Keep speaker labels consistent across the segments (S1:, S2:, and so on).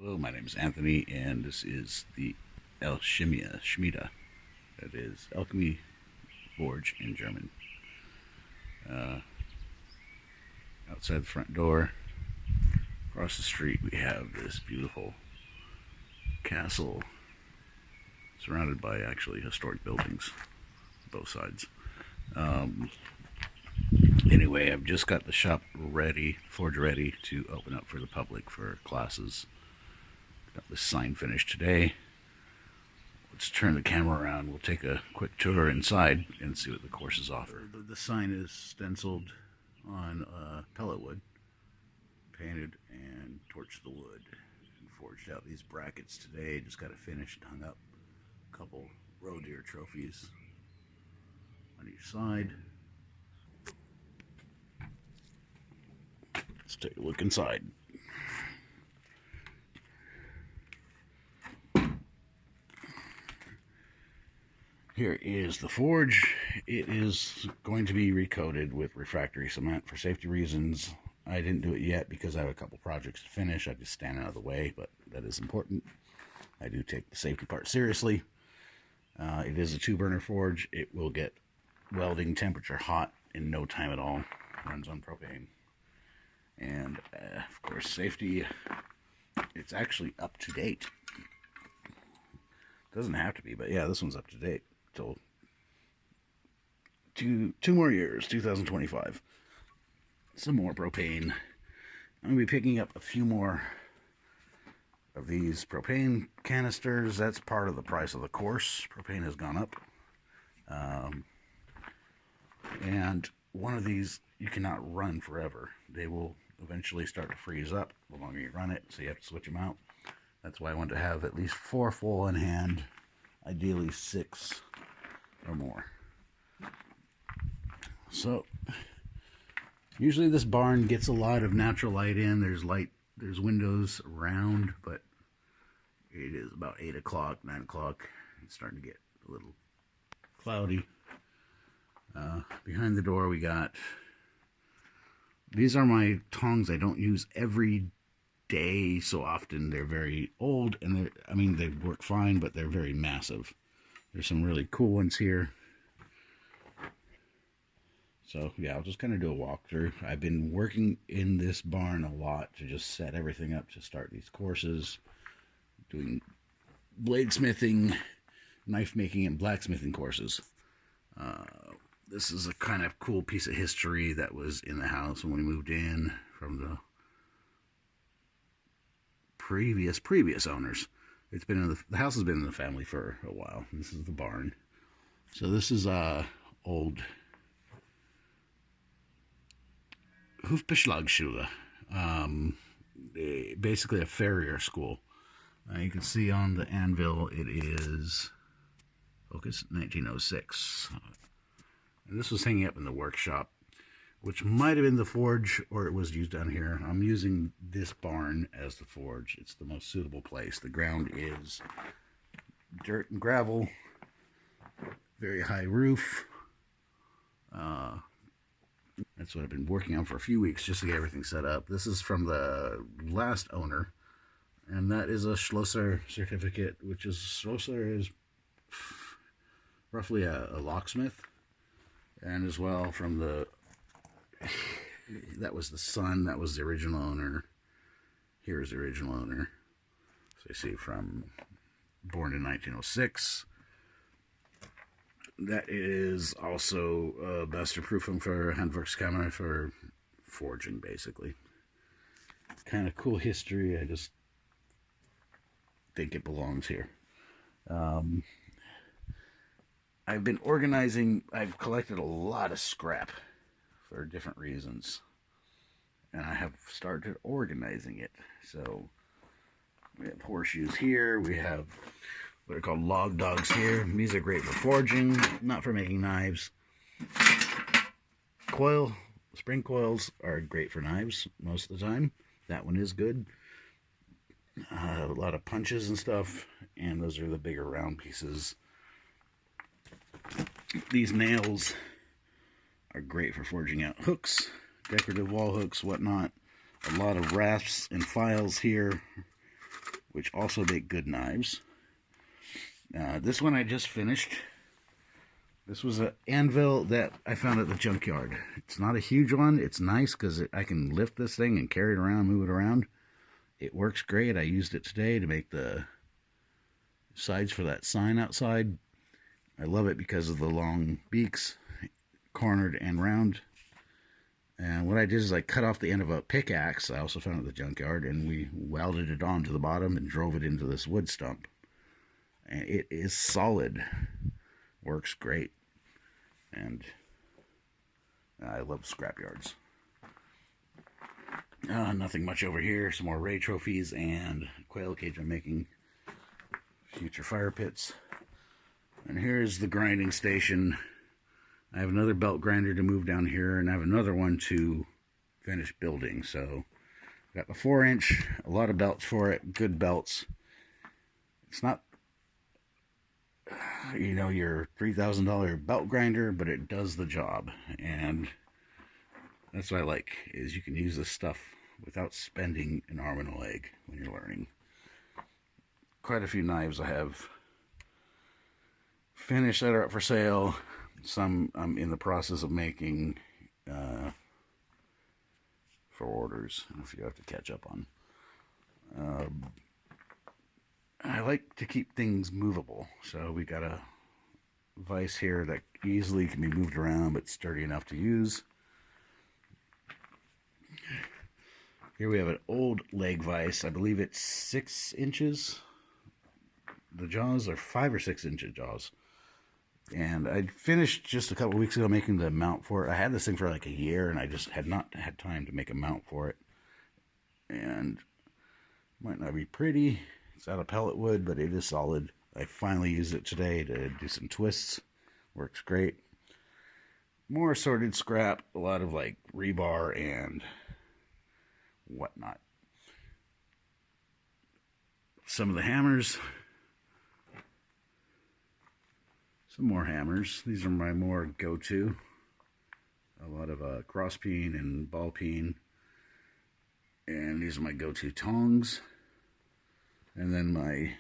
S1: Hello, my name is Anthony, and this is the Alchemie Schmiede. That is Alchemy Forge in German. Uh, Outside the front door, across the street, we have this beautiful castle surrounded by actually historic buildings, both sides. Um, anyway, I've just got the shop ready, forge ready to open up for the public for classes. Got this sign finished today. Let's turn the camera around. We'll take a quick tour inside and see what the courses offer. The sign is stenciled on pellet wood, painted and torched the wood, and forged out these brackets today. Just got it finished, hung up. A couple roe deer trophies on each side. Let's take a look inside. Here is the forge. It is going to be recoated with refractory cement for safety reasons. I didn't do it yet because I have a couple projects to finish. I just stand out of the way, but that is important. I do take the safety part seriously. It is a 2-burner forge. It will get welding temperature hot in no time at all. Runs on propane. And of course, safety, it's actually up to date. Doesn't have to be, but yeah, this one's up to date. Till two more years, 2025. Some more propane. I'm going to be picking up a few more of these propane canisters. That's part of the price of the course. Propane has gone up. And one of these you cannot run forever. They will eventually start to freeze up the longer you run it, so you have to switch them out. That's why I want to have at least 4 full in hand, ideally 6 or more. So usually this barn gets a lot of natural light in. There's windows around, but it is about 8 o'clock, 9 o'clock. It's starting to get a little cloudy. Behind the door we got, these are my tongs I don't use every day so often. They're very old, and they work fine, but they're very massive. There's some really cool ones here. So yeah, I'll just kind of do a walkthrough. I've been working in this barn a lot to just set everything up to start these courses, doing bladesmithing, knife making, and blacksmithing courses. This is a kind of cool piece of history that was in the house when we moved in from the previous owners. It's been in the house has been in the family for a while. This is the barn. So this is old Hufbeschlagschule, basically a farrier school. You can see on the anvil it is focus 1906. And this was hanging up in the workshop, which might have been the forge, or it was used down here. I'm using this barn as the forge. It's the most suitable place. The ground is dirt and gravel, very high roof. That's what I've been working on for a few weeks just to get everything set up. This is from the last owner, and that is a Schlosser certificate, which is, Schlosser is roughly a locksmith. And as well from that was the son, that was the original owner. Here's the original owner. So you see born in 1906. That is also Masterprüfung for Handwerkskammer for forging, basically. Kind of cool history. I just think it belongs here. I've been organizing. I've collected a lot of scrap for different reasons, and I have started organizing it. So we have horseshoes here. We have what are called log dogs here. These are great for forging, not for making knives. Spring coils are great for knives most of the time. That one is good. A lot of punches and stuff, and those are the bigger round pieces. These nails are great for forging out hooks, decorative wall hooks, whatnot. A lot of rasps and files here which also make good knives. This one I just finished. This was an anvil that I found at the junkyard. It's not a huge one. It's nice because I can lift this thing and carry it around, move it around. It works great. I used it today to make the sides for that sign outside. I love it because of the long beaks, cornered and round. And what I did is I cut off the end of a pickaxe I also found at the junkyard, and we welded it onto the bottom and drove it into this wood stump. And it is solid. Works great. And I love scrapyards. Nothing much over here. Some more ray trophies and quail cage I'm making. Future fire pits. And here's the grinding station. I have another belt grinder to move down here, and I have another one to finish building. So got the 4-inch, a lot of belts for it, good belts. It's not, you know, your $3,000 belt grinder, but it does the job. And that's what I like, is you can use this stuff without spending an arm and a leg when you're learning. Quite a few knives I have finished that are up for sale. Some I'm in the process of making for orders, if you have to catch up on. I like to keep things movable, so we got a vise here that easily can be moved around but sturdy enough to use. Here we have an old leg vise. I believe it's 6 inches. The jaws are 5 or 6 inch jaws. And I finished just a couple weeks ago making the mount for it. I had this thing for like a year, and I just had not had time to make a mount for it. And it might not be pretty. It's out of pellet wood, but it is solid. I finally used it today to do some twists. Works great. More assorted scrap. A lot of like rebar and whatnot. Some of the hammers. Some more hammers. These are my more go-to. A lot of cross peen and ball peen. And these are my go-to tongs. And then my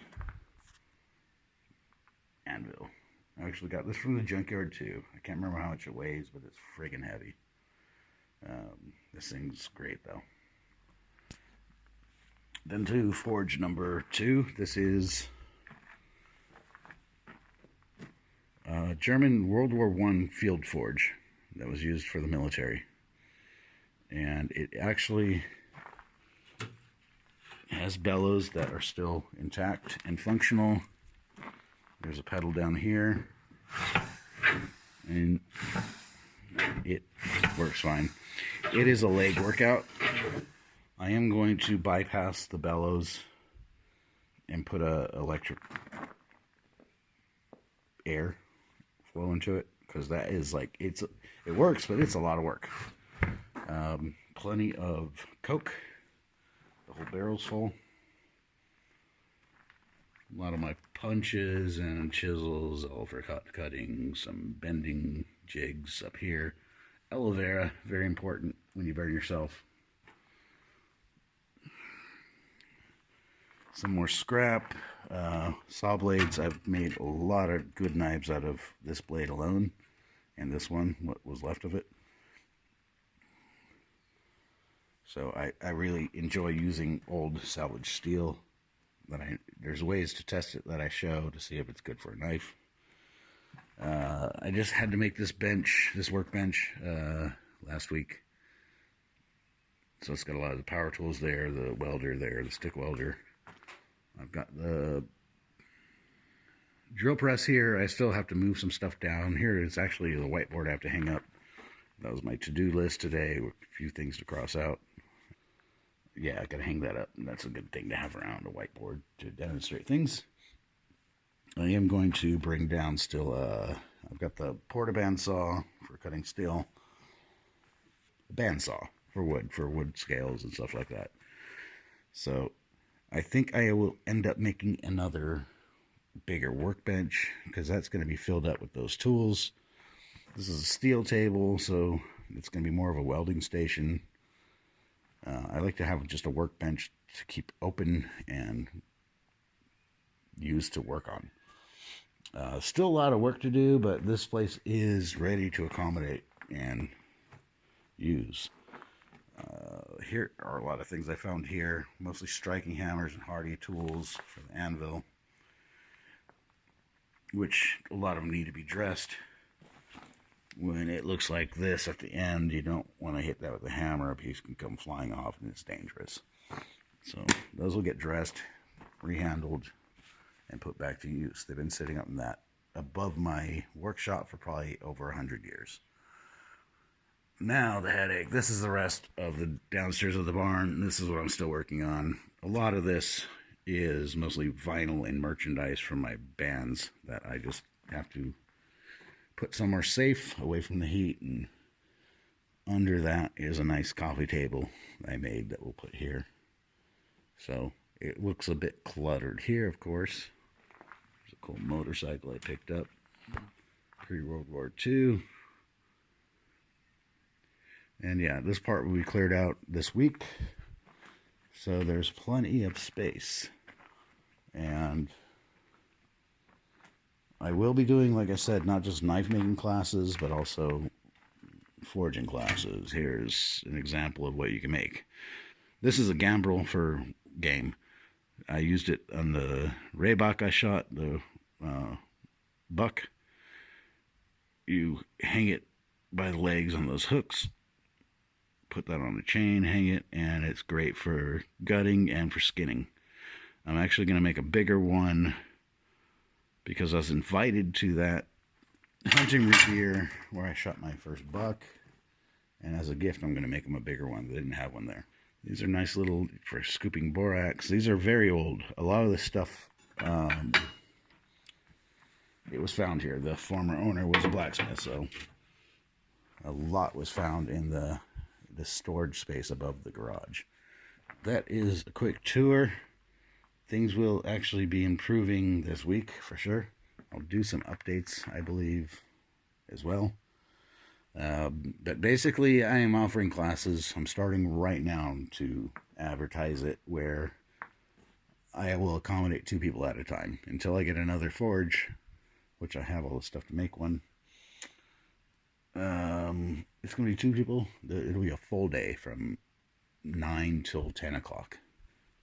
S1: anvil. I actually got this from the junkyard too. I can't remember how much it weighs, but it's friggin' heavy. This thing's great though. Then to forge number 2. This is German World War I field forge that was used for the military. And it actually has bellows that are still intact and functional. There's a pedal down here, and it works fine. It is a leg workout. I am going to bypass the bellows and put a electric air flow into it, because that is like, it works, but it's a lot of work. Plenty of coke. The whole barrel's full. A lot of my punches and chisels, all for cutting. Some bending jigs up here. Aloe vera, very important when you burn yourself. Some more scrap. Saw blades. I've made a lot of good knives out of this blade alone. And this one, what was left of it. So I really enjoy using old salvage steel. There's ways to test it that I show to see if it's good for a knife. I just had to make this workbench, last week. So it's got a lot of the power tools there, the welder there, the stick welder. I've got the drill press here. I still have to move some stuff down. Here is actually the whiteboard I have to hang up. That was my to-do list today, with a few things to cross out. Yeah, I gotta hang that up, and that's a good thing to have around, a whiteboard to demonstrate things. I am going to bring down still, I've got the porta saw for cutting steel, bandsaw for wood scales and stuff like that. So I think I will end up making another bigger workbench, because that's going to be filled up with those tools. This is a steel table, so it's going to be more of a welding station. I like to have just a workbench to keep open and use to work on. Still a lot of work to do, but this place is ready to accommodate and use. Here are a lot of things I found here, mostly striking hammers and hardy tools for the anvil, which a lot of them need to be dressed. When it looks like this at the end, you don't want to hit that with a hammer. A piece can come flying off and it's dangerous. So those will get dressed, rehandled, and put back to use. They've been sitting up in that above my workshop for probably over 100 years. Now the headache. This is the rest of the downstairs of the barn. This is what I'm still working on. A lot of this is mostly vinyl and merchandise from my bands that I just have to put somewhere safe away from the heat. And under that is a nice coffee table I made that we'll put here. So it looks a bit cluttered here, of course. There's a cool motorcycle I picked up pre-World War II. And yeah, this part will be cleared out this week. So there's plenty of space. And I will be doing, like I said, not just knife making classes, but also forging classes. Here's an example of what you can make. This is a gambrel for game. I used it on the raybuck I shot, the buck. You hang it by the legs on those hooks, put that on a chain, hang it, and it's great for gutting and for skinning. I'm actually going to make a bigger one because I was invited to that hunting revere where I shot my first buck, and as a gift I'm going to make them a bigger one. They didn't have one there. These are nice little for scooping borax. These are very old. A lot of this stuff, it was found here. The former owner was a blacksmith, so a lot was found in the storage space above the garage. That is a quick tour. Things will actually be improving this week for sure. I'll do some updates, I believe, as well. But basically, I am offering classes. I'm starting right now to advertise it where I will accommodate 2 people at a time until I get another forge, which I have all the stuff to make one. It's going to be 2 people. It'll be a full day from 9 till 10 o'clock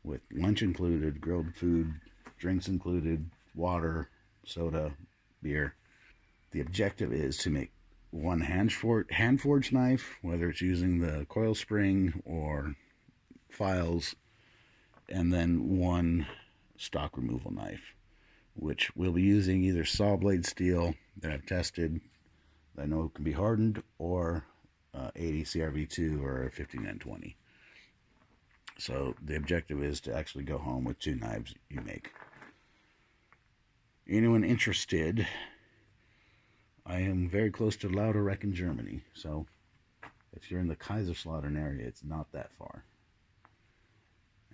S1: with lunch included, grilled food, drinks included, water, soda, beer. The objective is to make one hand-forged knife, whether it's using the coil spring or files, and then one stock removal knife, which we'll be using either saw blade steel that I've tested, that I know can be hardened, or 80 CRV2 or 5920. So the objective is to actually go home with 2 knives you make. Anyone interested, I am very close to Lauderreck in Germany, so if you're in the Kaiserslautern area, it's not that far.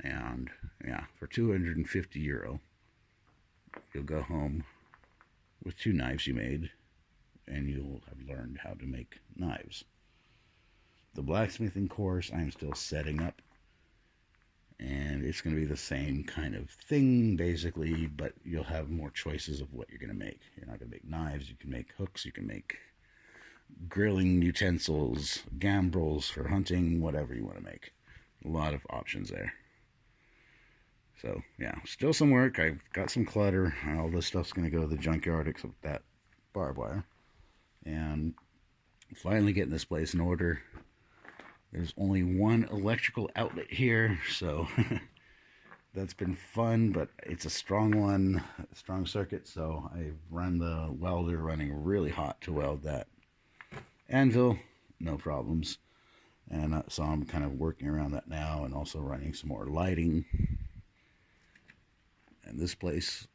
S1: And yeah, for 250 euro, you'll go home with 2 knives you made, and you'll have learned how to make knives. The blacksmithing course I'm still setting up, and it's going to be the same kind of thing basically, but you'll have more choices of what you're going to make. You're not going to make knives, you can make hooks, you can make grilling utensils, gambrels for hunting, whatever you want to make. A lot of options there. So yeah, still some work. I've got some clutter. All this stuff's going to go to the junkyard except that barbed wire. And finally getting this place in order. There's only one electrical outlet here, so that's been fun, but it's a strong one, a strong circuit, so I've run the welder running really hot to weld that anvil, no problems. And so I'm kind of working around that now and also running some more lighting. And this place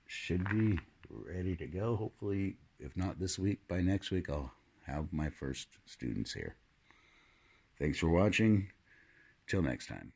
S1: should be ready to go. Hopefully, if not this week, by next week, I'll have my first students here. Thanks for watching. Till next time.